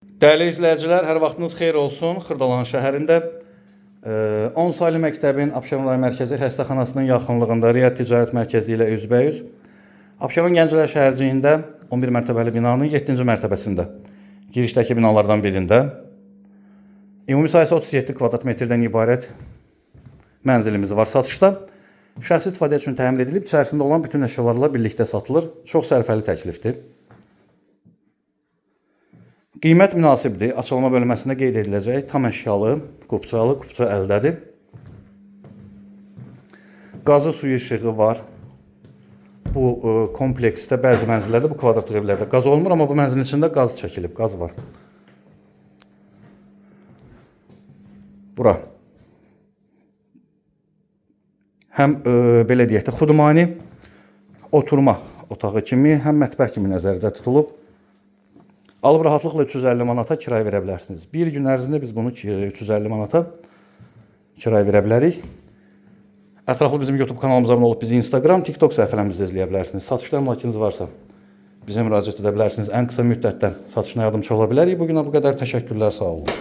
Dəyərli izləyicilər, hər vaxtınız xeyir olsun. Xırdalan şəhərində 10 saylı məktəbin Abşeron rayon mərkəzi xəstəxanasının yaxınlığında Riad Ticarət Mərkəzi ilə üzbəyüz. Abşeron Gənclər şəhərciyində 11 mərtəbəli binanın 7-ci mərtəbəsində girişdəki binalardan birində ümumi sayısı 37 kvadrat metrdən ibarət mənzilimiz var satışda. Şəxsi istifadə üçün təmin edilib, içərisində olan bütün əşyalarla birlikdə satılır. Çox sərfəli təklifdir. Qiymət münasibdir. Açılma bölməsində qeyd ediləcək. Tam əşyalı, qupçalı, qupça əldədir. Qazı suyu işığı var. Bu kompleksdə bəzi mənzillərdə, bu kvadratlıq evlərdə qaz olmur, amma bu mənzilin içində qaz çəkilib, qaz var. Bura. Həm belə deyək də xudmani oturma otağı kimi, həm mətbəx kimi nəzərdə tutulub. Alıb rahatlıqla 350 manata kirayə verə bilərsiniz. Bir gün ərzində biz bunu 350 manata kirayə verə bilərik. Ətraflı bizim YouTube kanalımıza abunə olub bizi Instagram, TikTok səhifələrimizdə izləyə bilərsiniz. Satışlar mülakiniz varsa bizə müraciət edə bilərsiniz. Ən qısa müddətdə satışına yardımcı ola bilərik. Bugünə bu qədər. Təşəkkürlər, sağ olun.